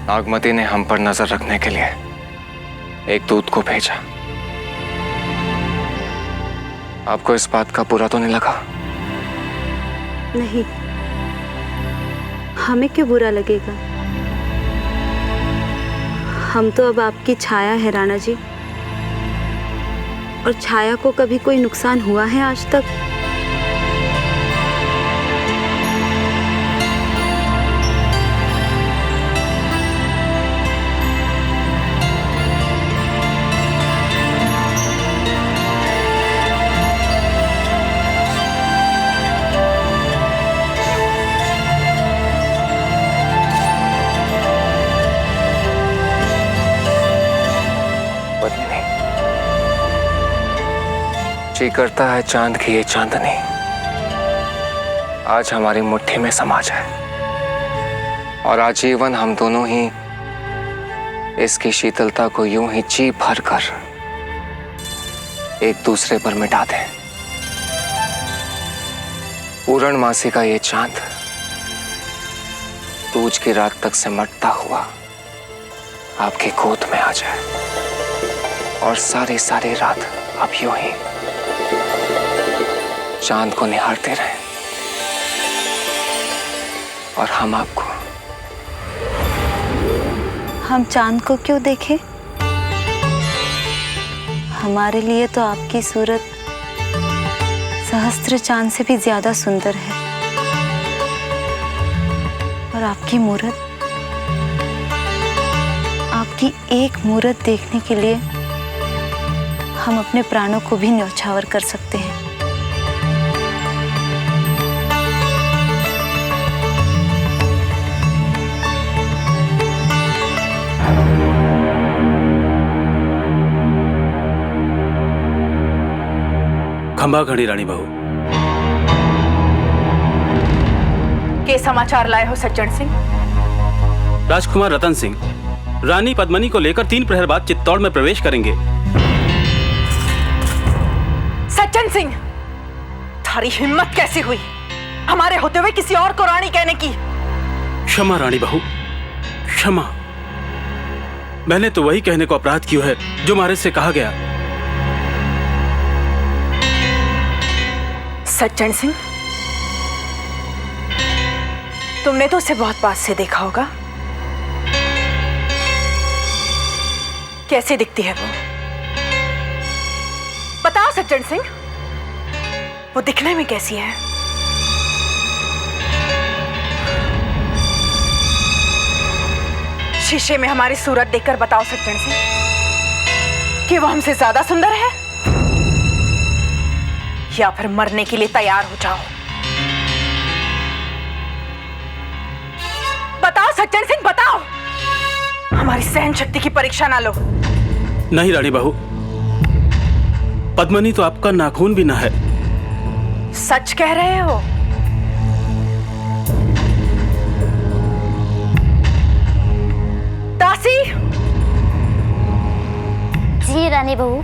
नागमती ने हम पर नजर रखने के लिए एक दूत को भेजा। आपको इस बात का बुरा तो नहीं लगा? नहीं, हमें क्यों बुरा लगेगा? हम तो अब आपकी छाया है राणा जी, और छाया को कभी कोई नुकसान हुआ है आज तक? जी करता है चांद की ये चांदनी आज हमारी मुट्ठी में समा जाए और आजीवन हम दोनों ही इसकी शीतलता को यूं ही जी भर कर एक दूसरे पर मिटा दें। पूर्णमासी का ये चांद दूज की रात तक सिमटता हुआ आपकी गोद में आ जाए और सारी सारी रात आप यूं ही चांद को निहारते रहे और हम आपको। हम चांद को क्यों देखें? हमारे लिए तो आपकी सूरत सहस्त्र चांद से भी ज्यादा सुंदर है, और आपकी मूरत, आपकी एक मूरत देखने के लिए हम अपने प्राणों को भी न्यौछावर कर सकते हैं। खंबा खड़ी रानी बहू। के समाचार लाए हो सज्जन सिंह? राजकुमार रतन सिंह रानी पद्मनी को लेकर 3 प्रहर बाद चित्तौड़ में प्रवेश करेंगे। सज्जन सिंह, थारी हिम्मत कैसी हुई हमारे होते हुए किसी और को रानी कहने की? क्षमा रानी बहू, क्षमा। मैंने तो वही कहने को अपराध किया है जो महाराज से कहा गया। सज्जन सिंह, तुमने तो उसे बहुत पास से देखा होगा। कैसी दिखती है वो? बताओ सज्जन सिंह, वो दिखने में कैसी है? शीशे में हमारी सूरत देखकर बताओ सज्जन सिंह कि वो हमसे ज्यादा सुंदर है, या फिर मरने के लिए तैयार हो जाओ। बताओ सज्जन सिंह, बताओ। हमारी सहन शक्ति की परीक्षा ना लो। नहीं रानी बहू, पद्मनी तो आपका नाखून भी ना है। सच कह रहे हो? दासी। जी रानी बहू।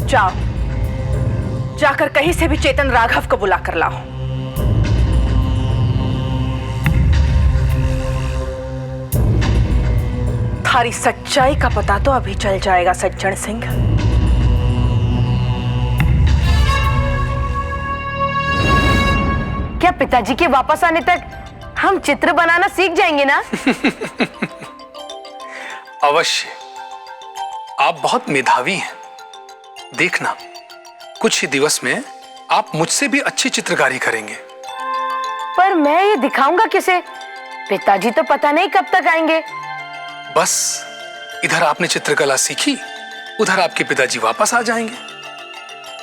जाओ, जाकर कहीं से भी चेतन राघव को बुला कर लाओ। थारी सच्चाई का पता तो अभी चल जाएगा सज्जन सिंह। क्या पिताजी के वापस आने तक हम चित्र बनाना सीख जाएंगे ना? अवश्य। आप बहुत मेधावी हैं। देखना, कुछ ही दिवस में आप मुझसे भी अच्छी चित्रकारी करेंगे। पर मैं ये दिखाऊंगा किसे? पिताजी तो पता नहीं कब तक आएंगे। बस इधर आपने चित्रकला सीखी, उधर आपके पिताजी वापस आ जाएंगे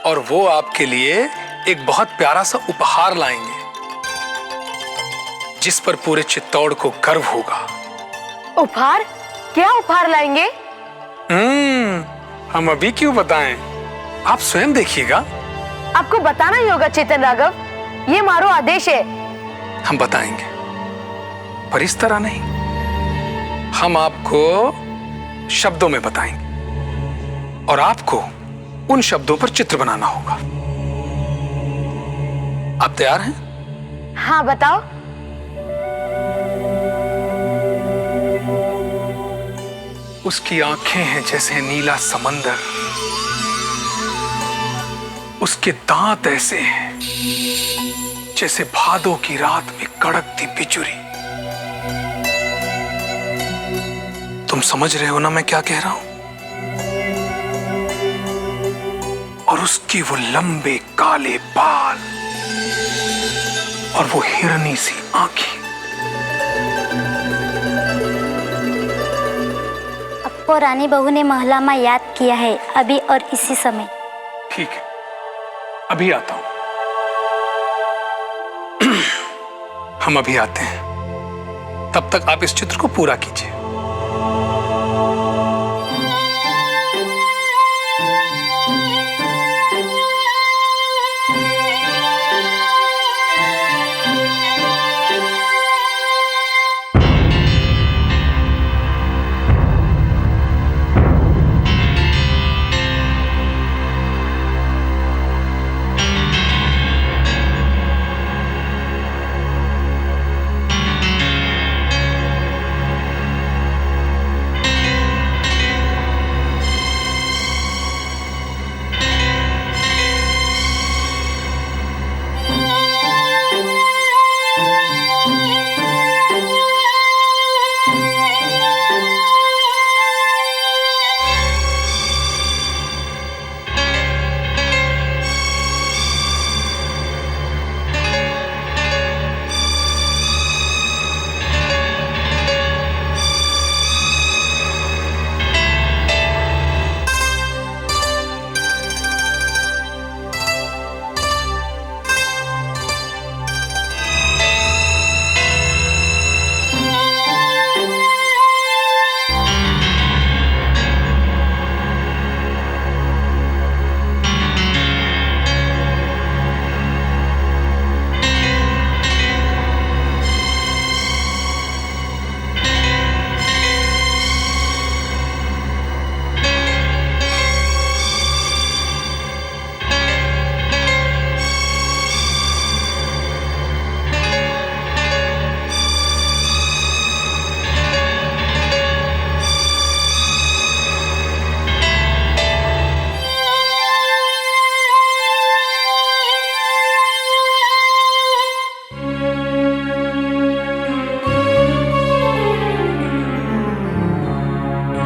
और वो आपके लिए एक बहुत प्यारा सा उपहार लाएंगे जिस पर पूरे चित्तौड़ को गर्व होगा। उपहार? क्या उपहार लाएंगे? हम अभी क्यों बताएं, आप स्वयं देखिएगा। आपको बताना ही होगा चेतन राघव, ये मारो आदेश है। हम बताएंगे, पर इस तरह नहीं। हम आपको शब्दों में बताएंगे और आपको उन शब्दों पर चित्र बनाना होगा। आप तैयार हैं? हाँ बताओ। उसकी आंखें हैं जैसे नीला समंदर, उसके दांत ऐसे हैं जैसे भादों की रात में कड़कती बिजुरी। तुम समझ रहे हो ना मैं क्या कह रहा हूं? और उसकी वो लंबे काले बाल और वो हिरनी सी आंखें। आपको रानी बहू ने महला में याद किया है अभी और इसी समय। ठीक है, अभी आता हूं। हम अभी आते हैं, तब तक आप इस चित्र को पूरा कीजिए।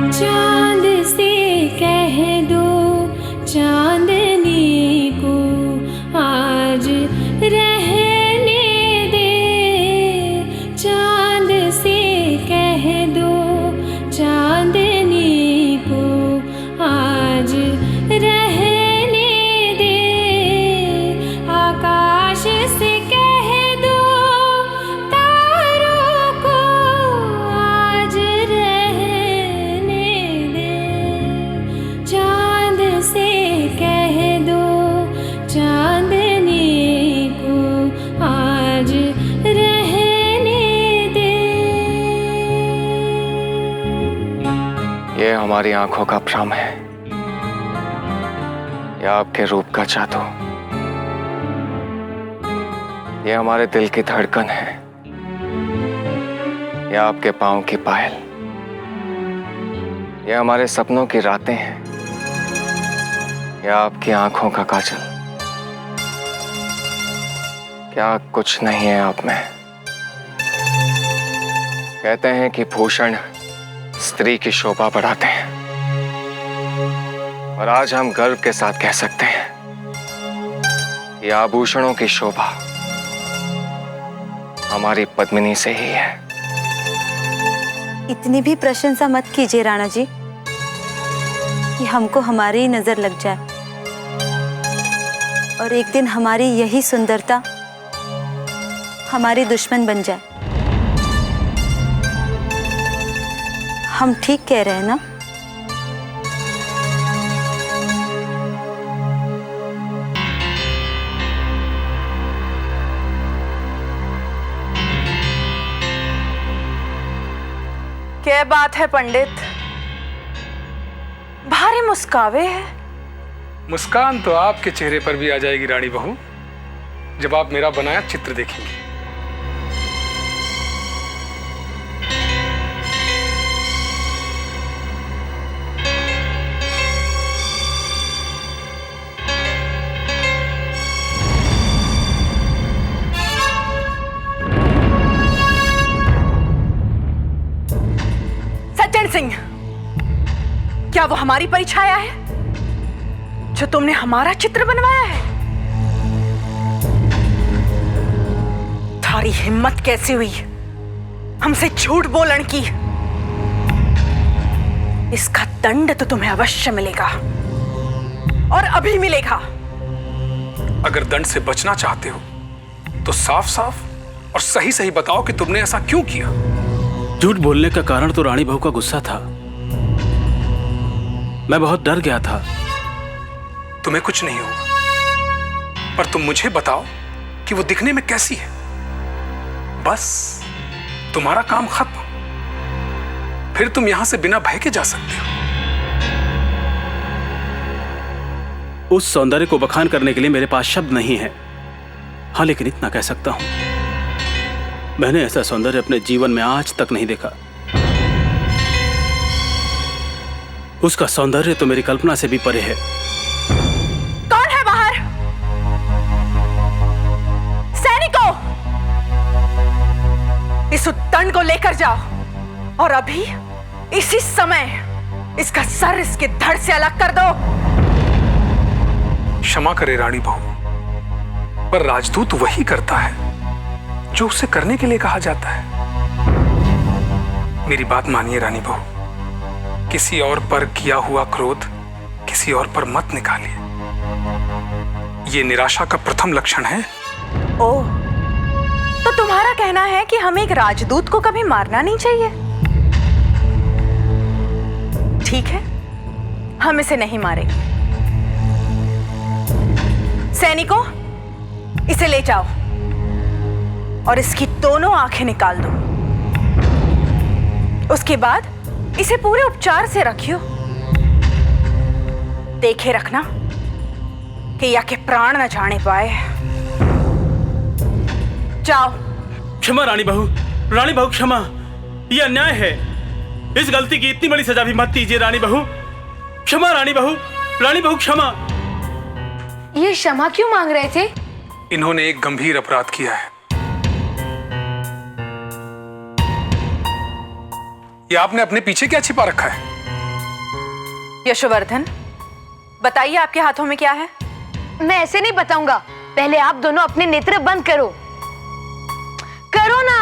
चांद से कह दो चांदनी को आज रहने दे, चांद से कह दो चांदनी को आज रहने दे, आकाश से कह दो तारों को आज रहने दे, चांद से कह दो चांदनी को आज रहने दे। ये हमारी आंखों का भ्रम है या आपके रूप का जादू? ये हमारे दिल की धड़कन है या आपके पांव की पायल? ये हमारे सपनों की रातें हैं या आपकी आंखों का काजल? क्या कुछ नहीं है आप में? कहते हैं कि भूषण स्त्री की शोभा बढ़ाते हैं, और आज हम गर्व के साथ कह सकते हैं कि आभूषणों की शोभा हमारी पद्मिनी से ही है। इतनी भी प्रशंसा मत कीजिए राणा जी कि हमको हमारी ही नजर लग जाए और एक दिन हमारी यही सुंदरता हमारी दुश्मन बन जाए। हम ठीक कह रहे हैं ना? क्या बात है पंडित, भारी मुस्कावे है। मुस्कान तो आपके चेहरे पर भी आ जाएगी रानी बहू, जब आप मेरा बनाया चित्र देखेंगी। सज्जन सिंह, क्या वो हमारी परिछाया है जो तुमने हमारा चित्र बनवाया है? थारी हिम्मत कैसे हुई हमसे झूठ बोलने की? इसका दंड तो तुम्हें अवश्य मिलेगा, और अभी मिलेगा। अगर दंड से बचना चाहते हो तो साफ साफ और सही सही बताओ कि तुमने ऐसा क्यों किया। झूठ बोलने का कारण तो रानी बहू का गुस्सा था। मैं बहुत डर गया था। तुम्हें कुछ नहीं हुआ, पर तुम मुझे बताओ कि वो दिखने में कैसी है। बस तुम्हारा काम खत्म। फिर तुम यहां से बिना भय के जा सकते हो। उस सौंदर्य को बखान करने के लिए मेरे पास शब्द नहीं है। हाँ, लेकिन इतना कह सकता हूं, मैंने ऐसा सौंदर्य अपने जीवन में आज तक नहीं देखा। उसका सौंदर्य तो मेरी कल्पना से भी परे है। कौन है बाहर? सैनिकों, इस उद्दंड को लेकर जाओ, और अभी इसी समय इसका सर इसके धड़ से अलग कर दो। क्षमा करे रानी बहू, पर राजदूत वही करता है जो उसे करने के लिए कहा जाता है। मेरी बात मानिए रानी बहू, किसी और पर किया हुआ क्रोध किसी और पर मत निकालिए। ये निराशा का प्रथम लक्षण है। ओह, तो तुम्हारा कहना है कि हमें एक राजदूत को कभी मारना नहीं चाहिए? ठीक है, हम इसे नहीं मारेंगे। सैनिकों, इसे ले जाओ और इसकी दोनों आंखें निकाल दो। उसके बाद इसे पूरे उपचार से रखियो। देखे रखना कि या के प्राण न जाने पाए। जाओ। क्षमा रानी बहू, रानी बहू क्षमा। यह अन्याय है। इस गलती की इतनी बड़ी सजा भी मत दीजिए रानी बहू। क्षमा रानी बहू, रानी बहू क्षमा। ये क्षमा क्यों मांग रहे थे? इन्होंने एक गंभीर अपराध किया है। ये आपने अपने पीछे क्या छिपा रखा है? यशोवर्धन, बताइए आपके हाथों में क्या है? मैं ऐसे नहीं बताऊंगा। पहले आप दोनों अपने नेत्र बंद करो। करो ना।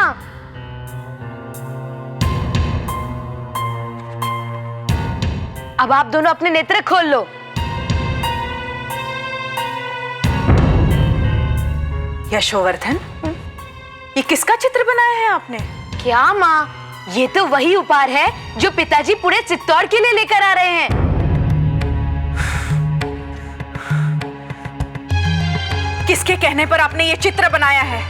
अब आप दोनों अपने नेत्र खोल लो। यशोवर्धन, ये किसका चित्र बनाया है आपने? क्या माँ, ये तो वही उपहार है जो पिताजी पूरे चित्तौड़ के लिए लेकर आ रहे हैं। किसके कहने पर आपने ये चित्र बनाया है?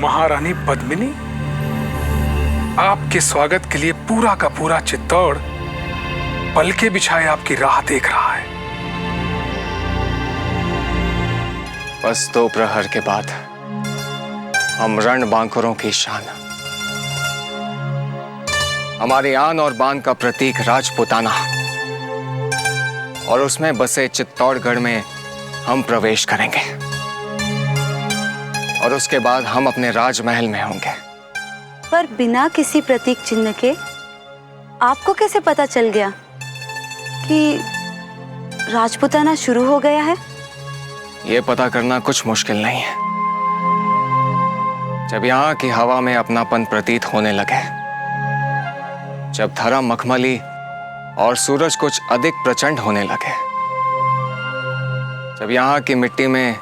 महारानी पद्मिनी, आपके स्वागत के लिए पूरा का पूरा चित्तौड़ पलके बिछाए आपकी राह देख रहा है। बस 2 प्रहर के बाद हम रण बांकुरों की शान, हमारी आन और बान का प्रतीक राजपुताना और उसमें बसे चित्तौड़गढ़ में हम प्रवेश करेंगे, और उसके बाद हम अपने राजमहल में होंगे। पर बिना किसी प्रतीक चिन्ह के आपको कैसे पता चल गया कि राजपुताना शुरू हो गया है? ये पता करना कुछ मुश्किल नहीं है। जब यहाँ की हवा में अपनापन प्रतीत होने लगे, जब धरा मखमली और सूरज कुछ अधिक प्रचंड होने लगे, जब यहाँ की मिट्टी में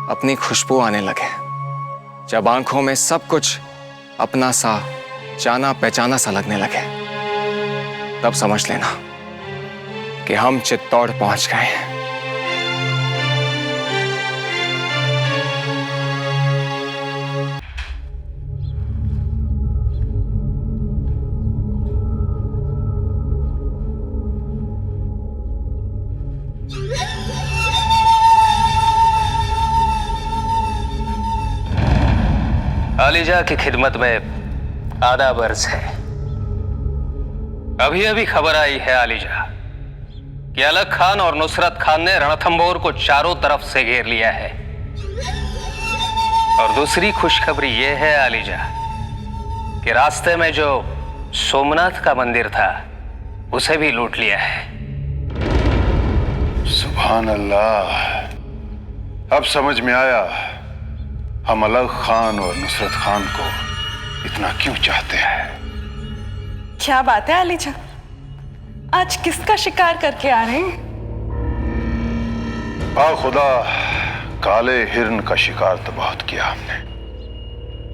अपनी खुशबू आने लगे, जब आंखों में सब कुछ अपना सा जाना पहचाना सा लगने लगे, तब समझ लेना कि हम चित्तौड़ पहुंच गए हैं। आलिजा की खिदमत में आधा बरस है। अभी अभी खबर आई है आलिजा कि अलग खान और नुसरत खान ने रणथंभौर को चारों तरफ से घेर लिया है। और दूसरी खुशखबरी यह है आलिजा कि रास्ते में जो सोमनाथ का मंदिर था उसे भी लूट लिया है। सुभान अल्लाह, अब समझ में आया हम अलग खान और नुसरत खान को इतना क्यों चाहते हैं। क्या बात है आलिजा, आज किसका शिकार करके आ रहे हैं? खुदा, काले हिरन का शिकार तो बहुत किया हमने,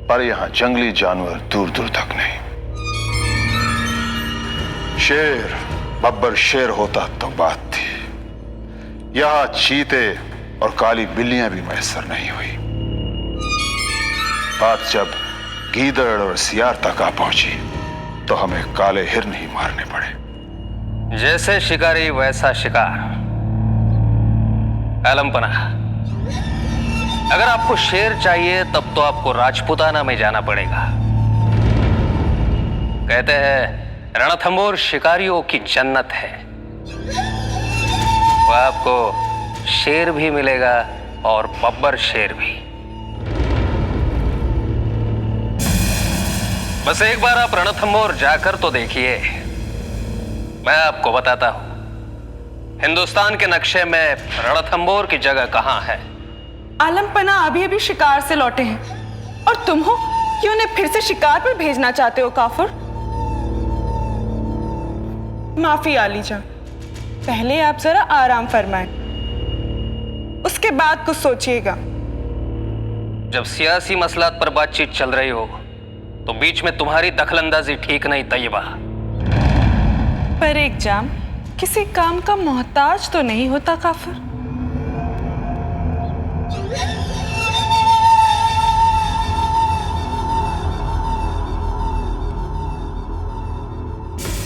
पर यहां जंगली जानवर दूर दूर तक नहीं। शेर बब्बर शेर होता तो बात थी, यहां चीते और काली बिल्लियां भी मैसर नहीं हुई। बात जब गीदड़ और सियार तक आ पहुंची तो हमें काले हिरन ही मारने पड़े। जैसे शिकारी वैसा शिकार। आलमपना, अगर आपको शेर चाहिए तब तो आपको राजपुताना में जाना पड़ेगा। कहते हैं रणथंभौर शिकारियों की जन्नत है। वह आपको शेर भी मिलेगा और बब्बर शेर भी। बस एक बार आप रणथंभौर जाकर तो देखिए। मैं आपको बताता हूं हिंदुस्तान के नक्शे में रणथंभौर की जगह कहां है। आलमपना अभी अभी शिकार से लौटे हैं और तुम हो कि उन्हें फिर से शिकार पर भेजना चाहते हो काफिर। माफी आलिजा, पहले आप जरा आराम फरमाएं, उसके बाद कुछ सोचिएगा। जब सियासी मसलात पर बातचीत चल रही हो तो बीच में तुम्हारी दखलंदाजी ठीक नहीं तैयबा। पर एक जाम किसी काम का मोहताज तो नहीं होता काफिर।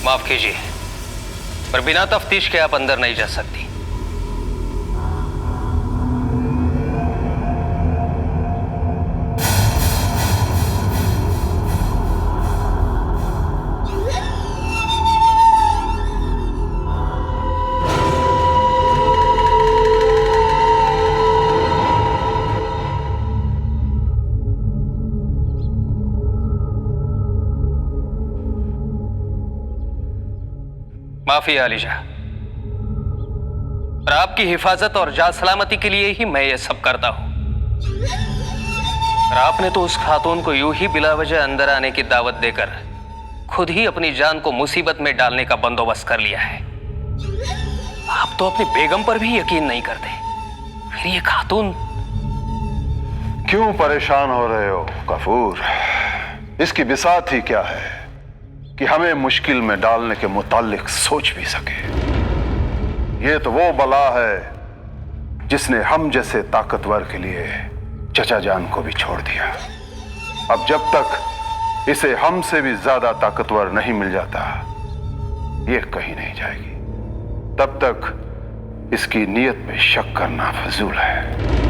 माफ कीजिए, पर बिना तफ्तीश के आप अंदर नहीं जा सकती। माफी आलिजा, पर आपकी हिफाजत और जान सलामती के लिए ही मैं ये सब करता हूं। और आपने तो उस खातून को यूं ही बिला वजह अंदर आने की दावत देकर खुद ही अपनी जान को मुसीबत में डालने का बंदोबस्त कर लिया है। आप तो अपनी बेगम पर भी यकीन नहीं करते, फिर ये खातून। क्यों परेशान हो रहे हो गफूर? इसकी बिसात ही क्या है कि हमें मुश्किल में डालने के मुतालिक सोच भी सके। ये तो वो बला है जिसने हम जैसे ताकतवर के लिए चचा जान को भी छोड़ दिया। अब जब तक इसे हमसे भी ज्यादा ताकतवर नहीं मिल जाता, ये कहीं नहीं जाएगी। तब तक इसकी नीयत में शक करना फजूल है।